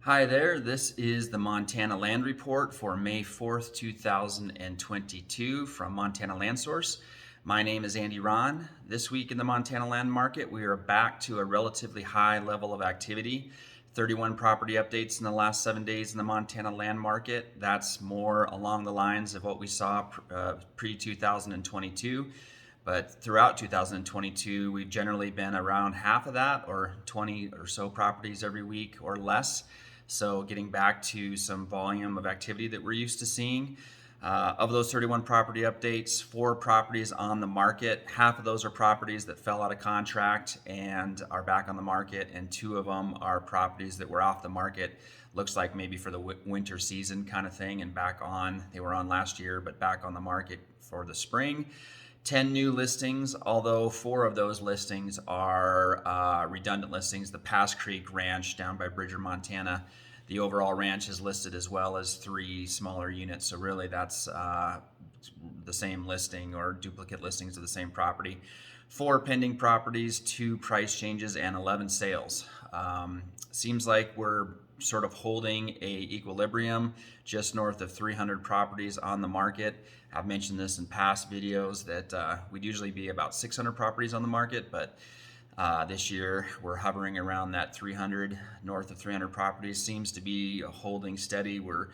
Hi there, this is the Montana Land Report for May 4th, 2022 from Montana Land Source. My name is Andy Ron. This week in the Montana land market, we are back to a relatively high level of activity. 31 property updates in the last 7 days in the Montana land market. That's more along the lines of what we saw pre 2022. But throughout 2022, we've generally been around half of that, or 20 or so properties every week or less. So getting back to some volume of activity that we're used to seeing. Of those 31 property updates, 4 properties on the market. Half of those are properties that fell out of contract and are back on the market, and 2 of them are properties that were off the market. Looks like maybe for the winter season kind of thing, and back on. They were on last year, but back on the market for the spring. 10 new listings, although 4 of those listings are redundant listings. The Pass Creek Ranch down by Bridger, Montana. The overall ranch is listed as well as 3 smaller units. So really that's the same listing or duplicate listings of the same property. 4 pending properties, 2 price changes, and 11 sales. Seems like we're sort of holding a equilibrium just north of 300 properties on the market. I've mentioned this in past videos that we'd usually be about 600 properties on the market, but this year we're hovering around that 300, north of 300 properties. Seems to be holding steady. We're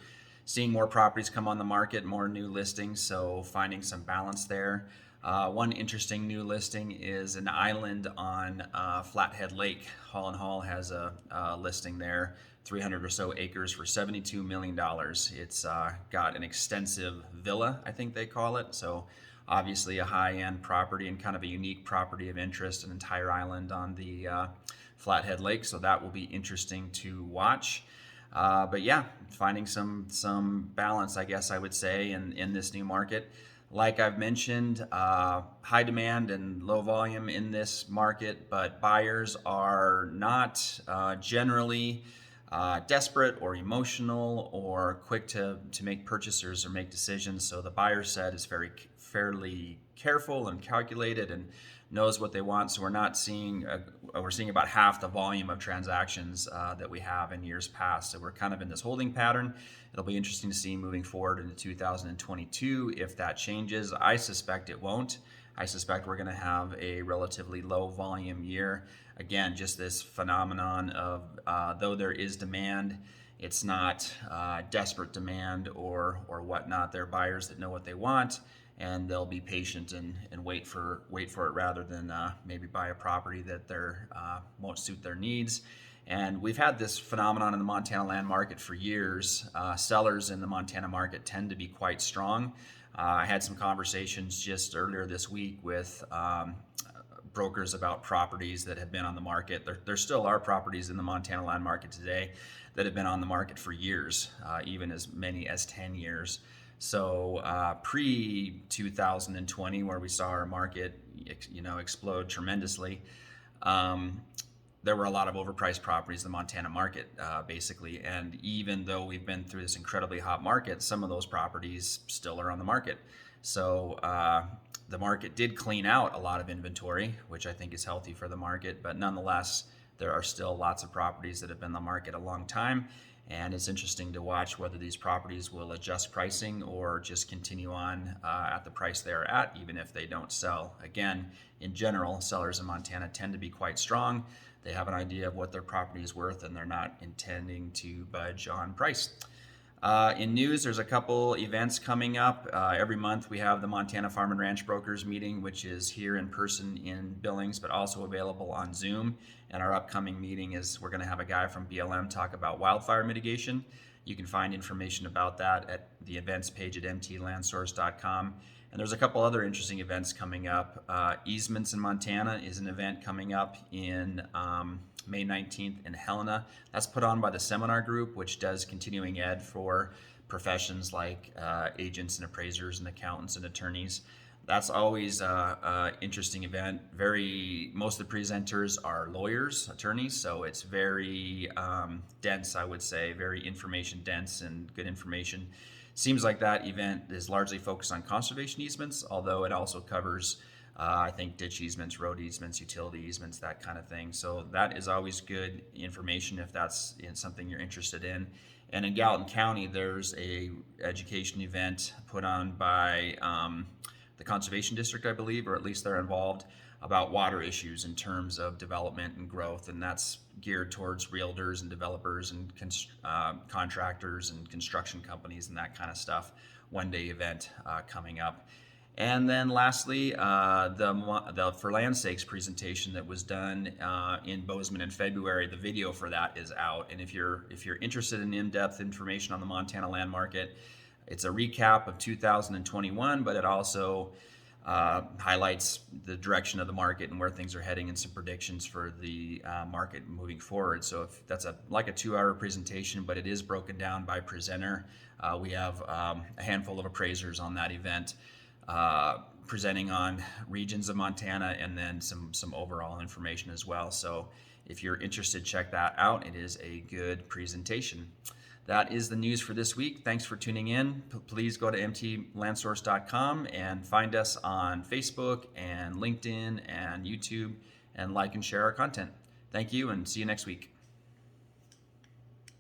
seeing more properties come on the market, more new listings, so finding some balance there. One interesting new listing is an island on Flathead Lake. Hall & Hall has a listing there, 300 or so acres for $72 million. It's got an extensive villa, I think they call it. So obviously a high-end property and kind of a unique property of interest, an entire island on the Flathead Lake. So that will be interesting to watch. But yeah, finding some balance, I guess I would say, in this new market. Like I've mentioned, high demand and low volume in this market, but buyers are not generally desperate or emotional or quick to make purchases or make decisions. So the buyer set is fairly careful and calculated and knows what they want. So we're not seeing we're seeing about half the volume of transactions that we have in years past. So we're kind of in this holding pattern. It'll be interesting to see moving forward into 2022 if that changes. I suspect it won't. I suspect we're going to have a relatively low volume year. Again, just this phenomenon of though there is demand, it's not desperate demand or whatnot. There are buyers that know what they want, and they'll be patient and wait for it rather than maybe buy a property that won't suit their needs. And we've had this phenomenon in the Montana land market for years. Sellers in the Montana market tend to be quite strong. I had some conversations just earlier this week with brokers about properties that have been on the market. There still are properties in the Montana land market today that have been on the market for years, even as many as 10 years. So pre 2020, where we saw our market, explode tremendously, there were a lot of overpriced properties in the Montana market, basically. And even though we've been through this incredibly hot market, some of those properties still are on the market. So the market did clean out a lot of inventory, which I think is healthy for the market. But nonetheless, there are still lots of properties that have been on the market a long time. And it's interesting to watch whether these properties will adjust pricing or just continue on at the price they're at, even if they don't sell. Again, in general, sellers in Montana tend to be quite strong. They have an idea of what their property is worth, and they're not intending to budge on price. In news, there's a couple events coming up. Every month we have the Montana Farm and Ranch Brokers meeting, which is here in person in Billings, but also available on Zoom. And our upcoming meeting is we're going to have a guy from BLM talk about wildfire mitigation. You can find information about that at the events page at mtlandsource.com. And there's a couple other interesting events coming up. Easements in Montana is an event coming up in May 19th in Helena. That's put on by the Seminar Group, which does continuing ed for professions like agents and appraisers and accountants and attorneys. That's always an interesting event. Most of the presenters are lawyers, attorneys, so it's very dense, I would say, very information dense and good information. Seems like that event is largely focused on conservation easements, although it also covers I think ditch easements, road easements, utility easements, that kind of thing. So that is always good information if that's something you're interested in. And in Gallatin County, there's a education event put on by the Conservation District, I believe, or at least they're involved, about water issues in terms of development and growth, and that's geared towards realtors and developers and contractors and construction companies and that kind of stuff. One-day event coming up. And then lastly, the For Land Sakes presentation that was done in Bozeman in February. The video for that is out, and if you're interested in in-depth information on the Montana land market, it's a recap of 2021, but it also highlights the direction of the market and where things are heading and some predictions for the market moving forward. So if that's like a 2-hour presentation, but it is broken down by presenter. We have a handful of appraisers on that event. Presenting on regions of Montana and then some overall information as well. So if you're interested, check that out. It is a good presentation. That is the news for this week. Thanks for tuning in. Please go to mtlandsource.com and find us on Facebook and LinkedIn and YouTube, and like and share our content. Thank you, and see you next week.